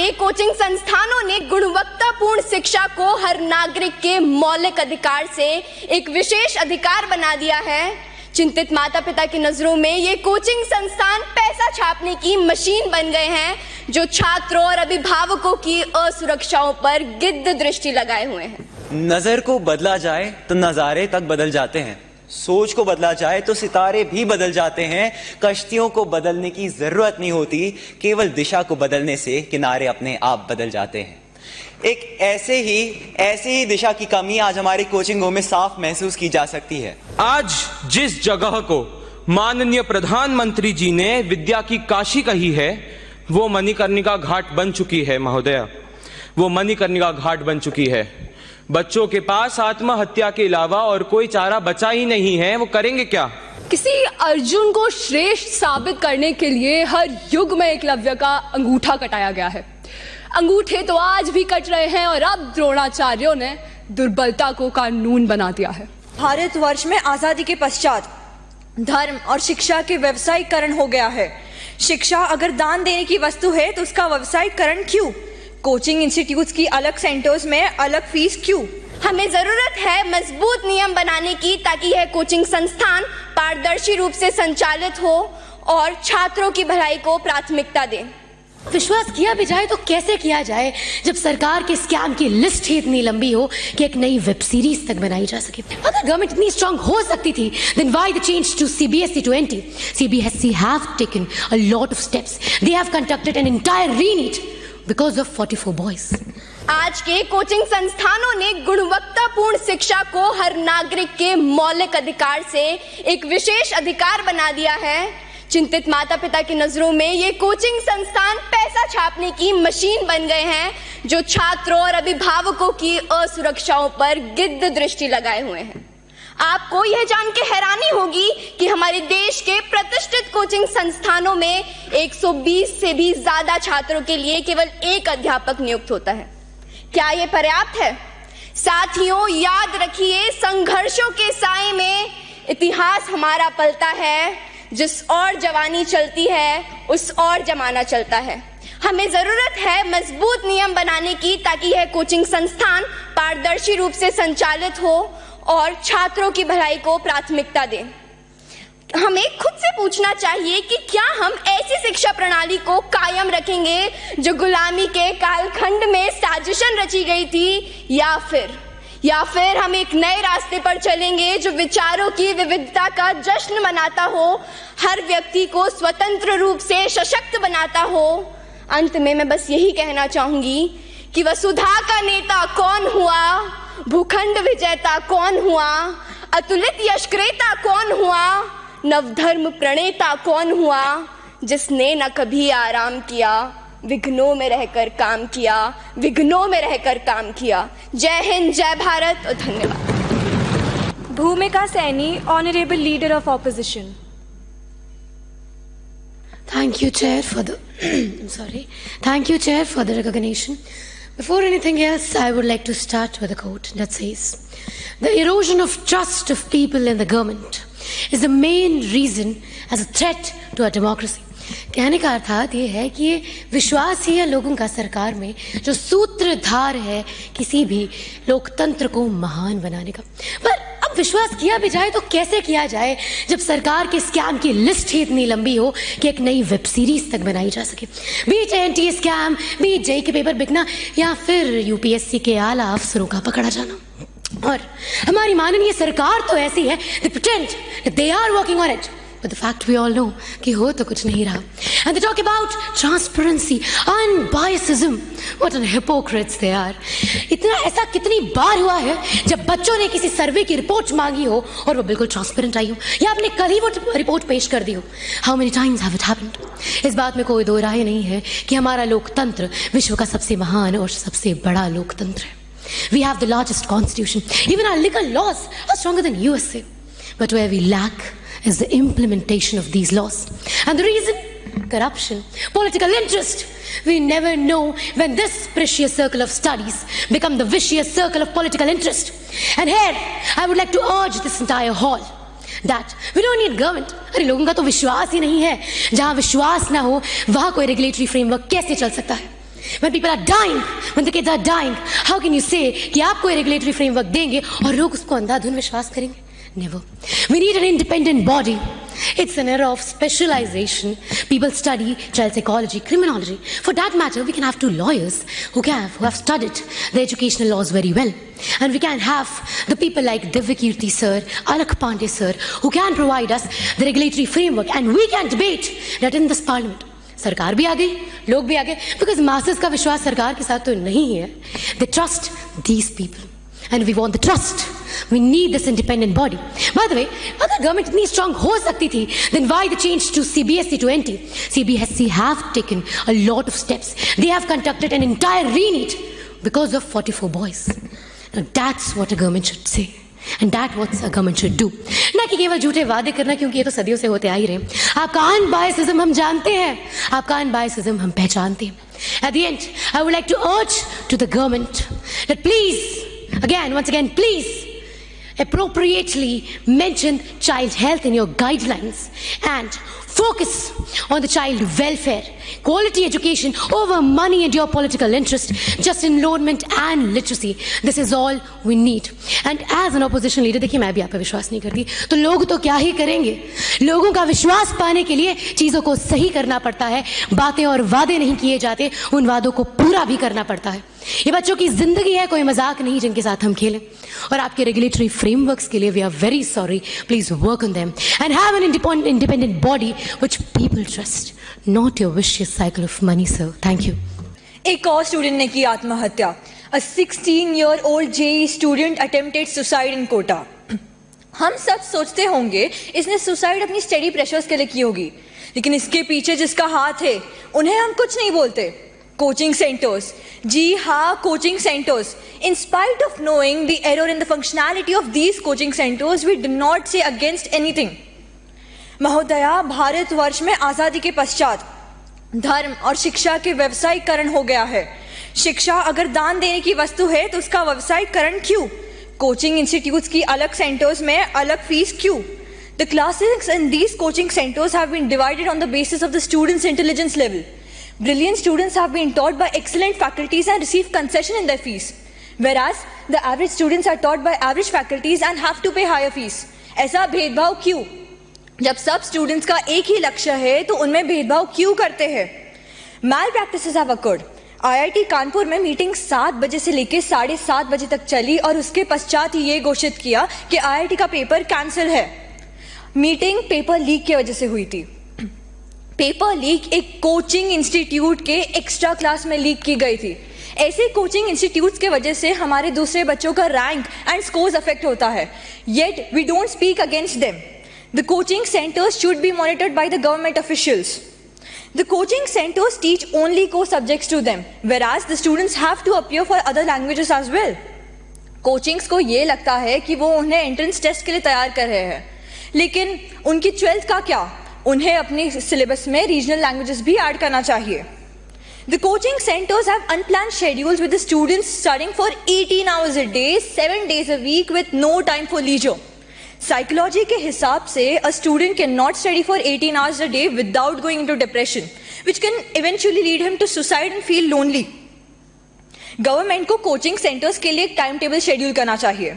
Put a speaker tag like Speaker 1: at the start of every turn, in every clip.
Speaker 1: के कोचिंग संस्थानों ने गुणवत्तापूर्ण शिक्षा को हर नागरिक के मौलिक अधिकार से एक विशेष अधिकार बना दिया है। चिंतित माता पिता की नजरों में ये कोचिंग संस्थान पैसा छापने की मशीन बन गए हैं, जो छात्रों और अभिभावकों की असुरक्षाओं पर गिद्ध दृष्टि लगाए हुए हैं।
Speaker 2: नजर को बदला जाए तो नजारे तक बदल जाते हैं, सोच को बदला जाए तो सितारे भी बदल जाते हैं। कश्तियों को बदलने की जरूरत नहीं होती, केवल दिशा को बदलने से किनारे अपने आप बदल जाते हैं। एक ऐसे ही दिशा की कमी आज हमारी कोचिंगों में साफ महसूस की जा सकती है।
Speaker 3: आज जिस जगह को माननीय प्रधानमंत्री जी ने विद्या की काशी कही है, वो मणिकर्णिका घाट बन चुकी है महोदय, वो मणिकर्णिका घाट बन चुकी है। बच्चों के पास आत्महत्या के अलावा और कोई चारा बचा ही नहीं है, वो करेंगे क्या?
Speaker 4: किसी अर्जुन को श्रेष्ठ साबित करने के लिए हर युग में एकलव्य का अंगूठा कटाया गया है। अंगूठे तो आज भी कट रहे हैं और अब द्रोणाचार्यों ने दुर्बलता को कानून बना दिया है।
Speaker 5: भारतवर्ष में आजादी के पश्चात धर्म और शिक्षा के व्यवसायीकरण हो गया है। शिक्षा अगर दान देने की वस्तु है तो उसका व्यवसायीकरण क्यों? कोचिंग इंस्टीट्यूट्स की अलग सेंटर्स में अलग फीस क्यों?
Speaker 1: हमें जरूरत है मजबूत नियम बनाने की, ताकि यह कोचिंग संस्थान पारदर्शी रूप से संचालित हो और छात्रों की भलाई को प्राथमिकता दे।
Speaker 6: विश्वास किया भी जाए तो कैसे किया जाए जब सरकार के स्कैम की लिस्ट ही इतनी लंबी हो कि एक नई वेब सीरीज तक बनाई जा सके। अगर गवर्नमेंट इतनी स्ट्रांग हो सकती थी, then why the change to CBSE to NT? CBSE have taken a lot of steps. They have conducted an entire re-NEET because of 44 boys.
Speaker 1: आज के कोचिंग संस्थानों ने गुणवत्तापूर्ण शिक्षा को हर नागरिक के मौलिक अधिकार से एक विशेष अधिकार बना दिया है। चिंतित माता पिता की नजरों में ये कोचिंग संस्थान पैसा छापने की मशीन बन गए हैं, जो छात्रों और अभिभावकों की असुरक्षाओं पर गिद्ध दृष्टि लगाए हुए हैं। आपको यह जान के हैरानी होगी कि हमारे देश के प्रतिष्ठित कोचिंग संस्थानों में 120 से भी ज्यादा छात्रों के लिए केवल एक अध्यापक नियुक्त होता है। क्या यह पर्याप्त है? साथियों, याद रखिए, संघर्षों के साए में इतिहास हमारा पलता है। जिस और जवानी चलती है उस और जमाना चलता है। हमें जरूरत है मजबूत नियम बनाने की, ताकि यह कोचिंग संस्थान पारदर्शी रूप से संचालित हो और छात्रों की भलाई को प्राथमिकता दे। हमें खुद से पूछना चाहिए कि क्या हम ऐसी शिक्षा प्रणाली को कायम रखेंगे जो गुलामी के कालखंड में साजिशन रची गई थी, या फिर हम एक नए रास्ते पर चलेंगे जो विचारों की विविधता का जश्न मनाता हो, हर व्यक्ति को स्वतंत्र रूप से सशक्त बनाता हो। अंत में मैं बस यही कहना चाहूंगी कि वसुधा का नेता कौन हुआ, भूखंड विजेता कौन हुआ, अतुलित यशक्रेता कौन हुआ, नवधर्म प्रणेता कौन हुआ, जिसने न कभी आराम किया, विघ्नों में रहकर काम किया, विघ्नों में रहकर काम किया। जय हिंद, जय भारत और धन्यवाद।
Speaker 5: भूमिका Saini, honourable leader of opposition.
Speaker 6: Thank you, Chair, for the Thank you, Chair, for the recognition. Before anything else, I would like to start with a quote that says, "The erosion of trust of people in the government is the main reason as a threat to our democracy." कहने का अर्थात ये है कि ये विश्वास ही है लोगों का सरकार में, जो सूत्रधार है किसी भी लोकतंत्र को महान बनाने का। पर अब विश्वास किया भी जाए तो कैसे किया जाए जब सरकार के स्कैम की लिस्ट ही इतनी लंबी हो कि एक नई वेब सीरीज तक बनाई जा सके। बीच एनटी स्कैम, बीच जेई के पेपर बिकना, या फिर यूपीएससी के आला अफसरों का पकड़ा जाना। और हमारी माननीय सरकार तो ऐसी है, they pretend that they are working on it, but the fact we all know कि हो तो कुछ नहीं रहा। And they talk about transparency, unbiasedism. What an hypocrites they are. इतना ऐसा कितनी बार हुआ है जब बच्चों ने किसी सर्वे की रिपोर्ट मांगी हो और वो बिल्कुल ट्रांसपेरेंट आई हो, या आपने कल ही वो रिपोर्ट पेश कर दी हो। How many times have it happened? इस बात में कोई दो राय नहीं है कि हमारा लोकतंत्र विश्व का सबसे महान और सबसे बड़ा लोकतंत्र है। We have the largest constitution. Even our legal laws are stronger than USA. But where we lack is the implementation of these laws. And the reason? Corruption, political interest. We never know when this precious circle of studies become the vicious circle of political interest. And here, I would like to urge this entire hall that we don't need government. अरे लोगों का तो विश्वास ही नहीं है। जहाँ विश्वास ना हो वहाँ कोई रेगुलेटरी फ्रेमवर्क कैसे चल सकता है? When people are dying, when the kids are dying, how can you say कि आप कोई regulatory framework देंगे और लोग उसको अंधाधुन विश्वास करेंगे? Never. We need an independent body. It's an era of specialization. People study child psychology, criminology. For that matter, we can have two lawyers who have studied the educational laws very well. And we can have the people like Divyakirti sir, Alakh Pandey sir, who can provide us the regulatory framework, and we can debate that in this parliament. सरकार भी आ गई, लोग भी आ गए, because masses का विश्वास सरकार के साथ तो नहीं है. They trust these people. And we want the trust. We need this independent body. By the way, अगर government इतनी strong हो सकती थी, then why the change to CBSE to NT? CBSE have taken a lot of steps. They have conducted an entire re-NEET because of 44 boys. Now that's what a government should say. And that's what a government should do. ना कि केवल झूठे वादे करना, क्योंकि ये तो सदियों से होते आ ही रहे. आपका अनबायसिज्म हम जानते हैं, आपका अनबायसिज्म हम पहचानते हैं. At the end, I would like to urge to the government that please, once again, please appropriately mention child health in your guidelines and focus on the child welfare, quality education over money and your political interest, just enrollment and literacy. This is all we need. And as an opposition leader, देखिए मैं भी आप पे विश्वास नहीं करती, तो लोग तो क्या ही करेंगे. लोगों का विश्वास पाने के लिए चीजों को सही करना पड़ता है. बातें और वादे नहीं किए जाते, उन वादों को पूरा भी करना पड़ता है. ये बच्चों की जिंदगी है, कोई मजाक नहीं जिनके साथ हम खेलें. और आपके रेगुलेटरी फ्रेमवर्क्स के लिए we are very sorry. Please work on them and have an independent body which people trust, not your vicious cycle of money, sir. Thank you.
Speaker 5: एक और स्टूडेंट ने की आत्महत्या. A 16-year-old JEE student attempted suicide in Kota. हम सब सोचते होंगे इसने सुसाइड अपनी स्टडी प्रेशर्स के लिए की होगी, लेकिन इसके पीछे जिसका हाथ है उन्हें हम कुछ नहीं बोलते. कोचिंग सेंटर्स, जी हाँ, coaching centres. In spite of knowing the error in the functionality of these coaching centers, we do not say against anything. महोदया, भारतवर्ष में आजादी के पश्चात धर्म और शिक्षा के व्यवसायीकरण हो गया है. शिक्षा अगर दान देने की वस्तु है तो उसका व्यवसायीकरण क्यों? कोचिंग इंस्टीट्यूट्स की अलग सेंटर्स में अलग फीस क्यों? The classes in these coaching centers have been divided on the basis of the students' intelligence level. Brilliant students have been taught by excellent faculties and receive concession in their fees, whereas the average students are taught by average faculties and have to pay higher fees. ऐसा भेदभाव क्यों? जब सब students का एक ही लक्ष्य है तो उनमें भेदभाव क्यों करते हैं? Male practices have occurred. IIT Kanpur में मीटिंग 7 बजे से लेकर 7:30 बजे तक चली और उसके पश्चात ही ये घोषित किया कि IIT का पेपर कैंसिल है. मीटिंग पेपर लीक की वजह से हुई थी. पेपर लीक एक कोचिंग इंस्टीट्यूट के एक्स्ट्रा क्लास में लीक की गई थी. ऐसे कोचिंग इंस्टीट्यूट्स के वजह से हमारे दूसरे बच्चों का रैंक एंड स्कोर्स अफेक्ट होता है. Yet we don't speak against them. The coaching centers should be monitored by the government officials. The coaching centers teach only core subjects to them, whereas the students have to appear for other languages as well. Coachings को ये लगता है कि वो उन्हें entrance test के लिए तैयार कर रहे हैं, लेकिन उनकी 12th का क्या? उन्हें अपने सिलेबस में रीजनल लैंग्वेजेस भी ऐड करना चाहिए. The coaching centers have unplanned schedules with the students studying for 18 hours a day, 7 days a week with no time for leisure. Psychology के हिसाब से a student cannot study for 18 hours a day without going into depression, which can eventually lead him to suicide and feel lonely. Government को coaching centers के लिए एक timetable schedule करना चाहिए.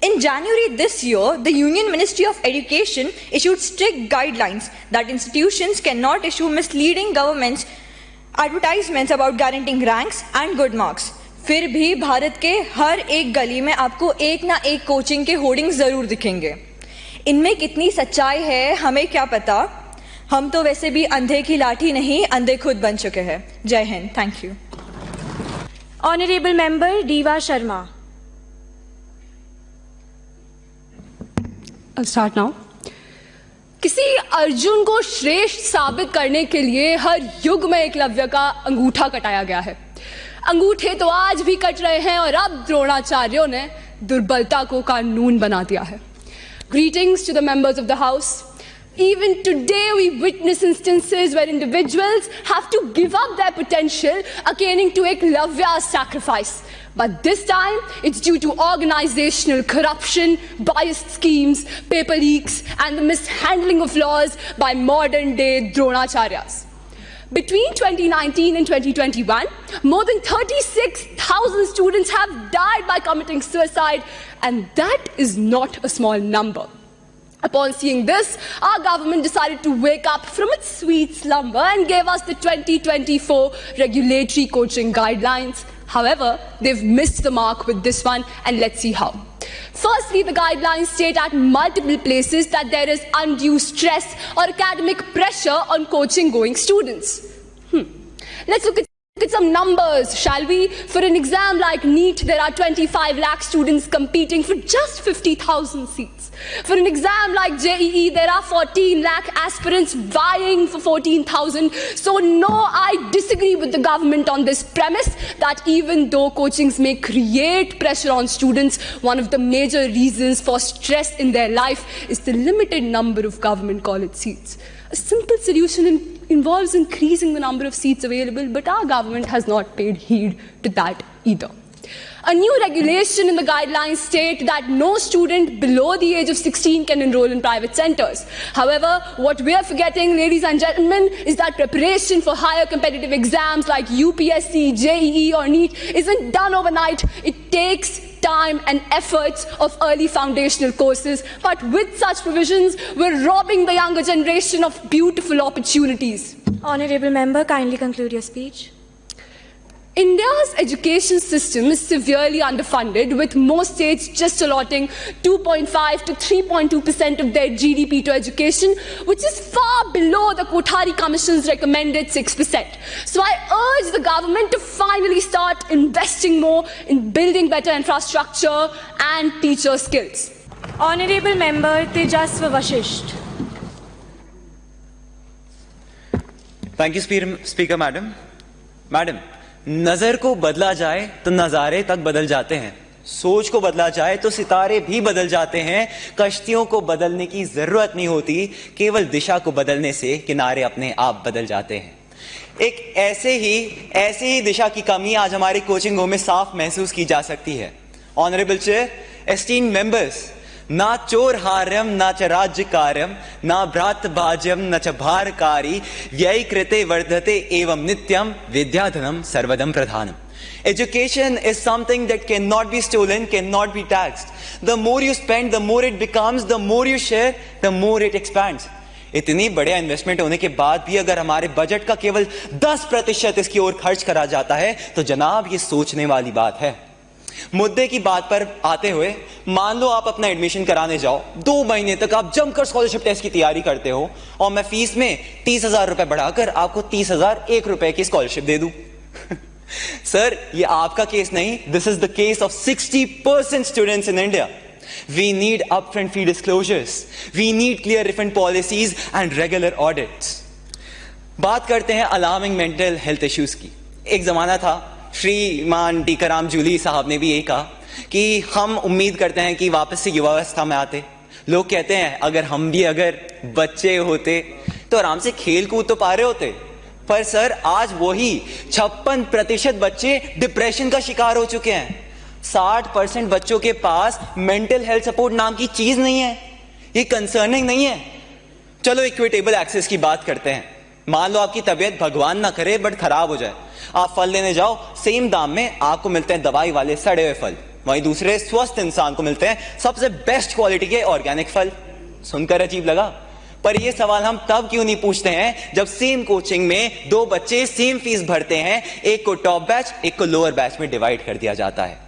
Speaker 5: In January this year, the Union Ministry of Education issued strict guidelines that institutions cannot issue misleading government's advertisements about guaranteeing ranks and good marks. फिर भी भारत के हर एक गली में आपको एक ना एक कोचिंग के होर्डिंग्स जरूर दिखेंगे. इनमें कितनी सच्चाई है हमें क्या पता. हम तो वैसे भी अंधे की लाठी नहीं, अंधे खुद बन चुके हैं. जय Hind. Thank you.
Speaker 7: Honourable member diva Sharma.
Speaker 4: Start now. किसी अर्जुन को श्रेष्ठ साबित करने के लिए हर युग में एकलव्य का अंगूठा कटाया गया है. अंगूठे तो आज भी कट रहे हैं और अब द्रोणाचार्यों ने दुर्बलता को कानून बना दिया है. Greetings to the members of the House. Even today we witness instances where individuals have to give up their potential akin to Eklavya's sacrifice. But this time it's due to organizational corruption, biased schemes, paper leaks and the mishandling of laws by modern day Dronacharyas. Between 2019 and 2021, more than 36,000 students have died by committing suicide, and that is not a small number. Upon seeing this, our government decided to wake up from its sweet slumber and gave us the 2024 regulatory coaching guidelines. However, they've missed the mark with this one, and let's see how. Firstly, the guidelines state at multiple places that there is undue stress or academic pressure on coaching-going students. Let's look at some numbers, shall we? For an exam like NEET, there are 25 lakh students competing for just 50,000 seats. For an exam like JEE, there are 14 lakh aspirants vying for 14,000. So no, I disagree with the government on this premise that even though coachings may create pressure on students, one of the major reasons for stress in their life is the limited number of government college seats. A simple solution involves increasing the number of seats available, but our government has not paid heed to that either. A new regulation in the guidelines state that no student below the age of 16 can enroll in private centers. However, what we are forgetting, ladies and gentlemen, is that preparation for higher competitive exams like UPSC, JEE or NEET isn't done overnight. It takes time and efforts of early foundational courses, but with such provisions, we're robbing the younger generation of beautiful opportunities.
Speaker 5: Honorable member, kindly conclude your speech.
Speaker 4: India's education system is severely underfunded, with most states just allotting 2.5 to 3.2% of their GDP to education, which is far below the Kothari Commission's recommended 6%. So I urge the government to finally start investing more in building better infrastructure and teacher skills.
Speaker 5: Honorable member Tejaswa Vashisht.
Speaker 2: Thank you, Speaker Madam. Madam, नजर को बदला जाए तो नजारे तक बदल जाते हैं, सोच को बदला जाए तो सितारे भी बदल जाते हैं, कश्तियों को बदलने की जरूरत नहीं होती, केवल दिशा को बदलने से किनारे अपने आप बदल जाते हैं। एक ऐसे ही दिशा की कमी आज हमारे कोचिंग में साफ महसूस की जा सकती है। ऑनरेबल चेयर, एस्टीम्ड मेंबर्स, ना चोर हार्यम ना च राज्य कार्यम ना भ्रात भाज्यम न च भारकारी व्ययी कृते वर्धते एवं नित्यम विद्याधनम सर्वदम प्रधानम. Education is something that cannot be stolen, cannot be taxed. The more you spend, the more it becomes, the more you share, the more it expands. इतनी बड़े इन्वेस्टमेंट होने के बाद भी अगर हमारे बजट का केवल 10% इसकी ओर खर्च करा जाता है तो जनाब ये सोचने वाली बात है। मुद्दे की बात पर आते हुए, मान लो आप अपना एडमिशन कराने जाओ, 2 महीने तक आप जमकर स्कॉलरशिप टेस्ट की तैयारी करते हो और मैं फीस में 30,000 रुपए बढ़ाकर आपको 30,001 रुपए की स्कॉलरशिप दे दूं। सर, ये आपका केस नहीं, this is the case of 60% students in India. We need upfront fee disclosures. We need clear refund policies and regular audits. बात करते हैं अलार्मिंग मेंटल हेल्थ इश्यूज की। एक जमाना था, श्रीमान टीकाराम जूली साहब ने भी यही कहा कि हम उम्मीद करते हैं कि वापस से युवावस्था में आते। लोग कहते हैं अगर हम भी अगर बच्चे होते तो आराम से खेल कूद तो पा रहे होते। पर सर, आज वही 56% बच्चे डिप्रेशन का शिकार हो चुके हैं। 60% बच्चों के पास मेंटल हेल्थ सपोर्ट नाम की चीज नहीं है। ये कंसर्निंग नहीं है। चलो इक्विटेबल एक्सेस की बात करते हैं। मान लो आपकी तबीयत भगवान ना करे बट खराब हो जाए, आप फल लेने जाओ, सेम दाम में आपको मिलते हैं दवाई वाले सड़े हुए फल, वहीं दूसरे स्वस्थ इंसान को मिलते हैं सबसे बेस्ट क्वालिटी के ऑर्गेनिक फल। सुनकर अजीब लगा, पर ये सवाल हम तब क्यों नहीं पूछते हैं जब सेम कोचिंग में 2 बच्चे सेम फीस भरते हैं, एक को टॉप बैच एक को लोअर बैच में डिवाइड कर दिया जाता है।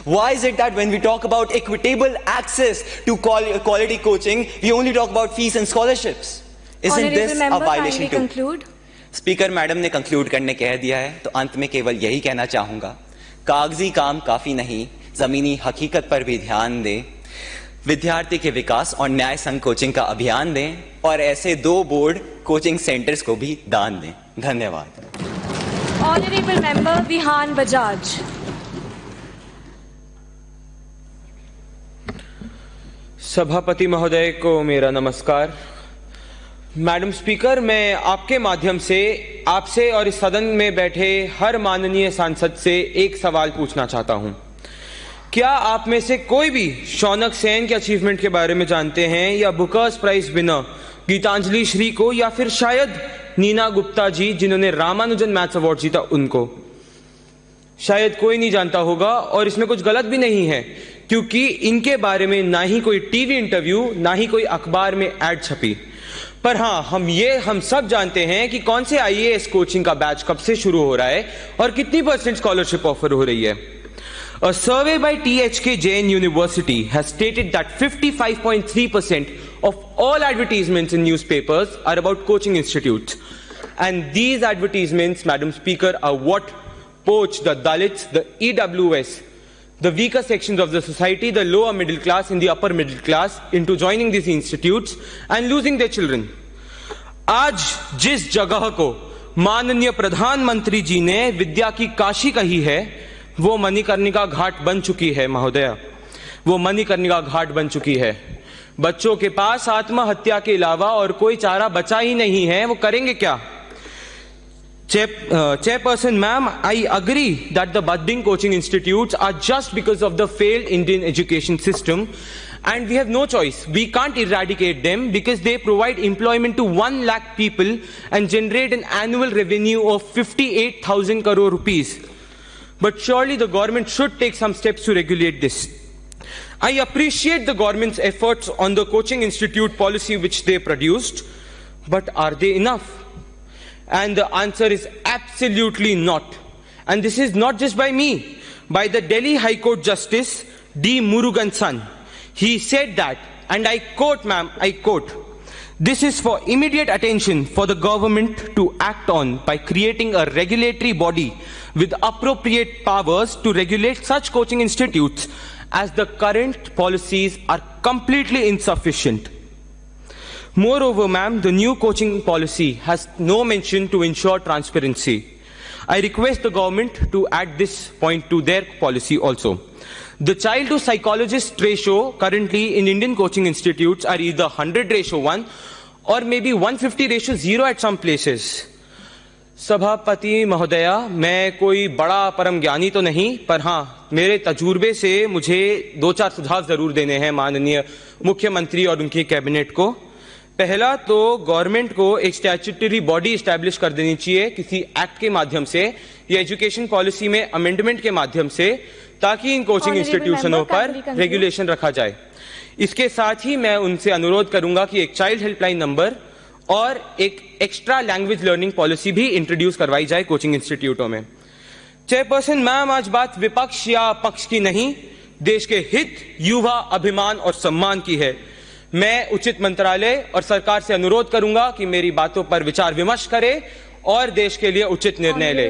Speaker 2: Why is it that when we talk about equitable access to quality coaching, we only talk about fees and scholarships? Isn't this a violation too? Speaker madam ने conclude करने कह दिया है, तो अंत में केवल यही कहना चाहूंगा, कागजी काम काफी नहीं, जमीनी हकीकत पर भी ध्यान दें, विद्यार्थी के विकास और न्याय संघ कोचिंग का अभियान दें और ऐसे 2 बोर्ड कोचिंग सेंटर्स को भी दान दें। धन्यवाद।
Speaker 5: Honourable member Vihaan Bajaj.
Speaker 3: सभापति महोदय को मेरा नमस्कार। मैडम स्पीकर, मैं आपके माध्यम से आपसे और इस सदन में बैठे हर माननीय सांसद से एक सवाल पूछना चाहता हूं। क्या आप में से कोई भी शौनक सेन के अचीवमेंट के बारे में जानते हैं, या Booker's prize winner Geetanjali Shree को, या फिर शायद नीना गुप्ता जी, जिन्होंने रामानुजन मैथ्स अवार्ड जीता, उनको शायद कोई नहीं जानता होगा, और इसमें कुछ गलत भी नहीं है क्योंकि इनके बारे में ना ही कोई टीवी इंटरव्यू ना ही कोई अखबार में एड छपी। पर हाँ, हम सब जानते हैं कि कौन से आईएएस कोचिंग का बैच कब से शुरू हो रहा है और कितनी % स्कॉलरशिप ऑफर हो रही है। A survey by THK Jain University has stated that 55.3% of all advertisements in newspapers are about coaching institutes. And these advertisements, Madam Speaker, are what poach the Dalits, the EWS, the weaker sections of the society, the lower middle class and the upper middle class into joining these institutes and losing their children. आज जिस जगह को माननीय प्रधानमंत्री जी ने विद्या की काशी कही है, वो मणिकर्णिका घाट बन चुकी है महोदया, वो मणिकर्णिका घाट बन चुकी है। बच्चों के पास आत्महत्या के अलावा और कोई चारा बचा ही नहीं है, वो करेंगे क्या? Chairperson ma'am, I agree that the budding coaching institutes are just because of the failed Indian education system, and we have no choice. We can't eradicate them because they provide employment to 1 lakh people and generate an annual revenue of 58,000 crore rupees. But surely the government should take some steps to regulate this. I appreciate the government's efforts on the coaching institute policy which they produced, but are they enough? And the answer is absolutely not. And this is not just by me, by the Delhi High Court Justice D. Murugan son. He said that, and I quote, ma'am, I quote, "This is for immediate attention for the government to act on by creating a regulatory body with appropriate powers to regulate such coaching institutes, as the current policies are completely insufficient." Moreover, ma'am, the new coaching policy has no mention to ensure transparency. I request the government to add this point to their policy also. The child to psychologist ratio currently in Indian coaching institutes are either 100:1 or maybe 150:0 at some places. सभापति महोदया, मैं कोई बड़ा परम ज्ञानी तो नहीं, पर हाँ, मेरे तजुर्बे से मुझे 2-4 सुझाव जरूर देने हैं माननीय मुख्यमंत्री और उनकी कैबिनेट को। पहला तो गवर्नमेंट को एक स्टैट्यूटरी बॉडी एस्टैब्लिश कर देनी चाहिए किसी एक्ट के माध्यम से या एजुकेशन पॉलिसी में अमेंडमेंट के माध्यम से, ताकि इन कोचिंग इंस्टीट्यूशनों पर रेगुलेशन रखा जाए। इसके साथ ही मैं उनसे अनुरोध करूंगा कि एक चाइल्ड हेल्पलाइन नंबर और एक एक्स्ट्रा लैंग्वेज लर्निंग पॉलिसी भी इंट्रोड्यूस करवाई जाए कोचिंग इंस्टीट्यूटों में। चेयरपर्सन मैम, आज बात विपक्ष या पक्ष की नहीं, देश के हित, युवा, अभिमान और सम्मान की है। मैं उचित मंत्रालय और सरकार से अनुरोध करूंगा कि मेरी बातों पर विचार विमर्श करे और देश के लिए उचित निर्णय ले।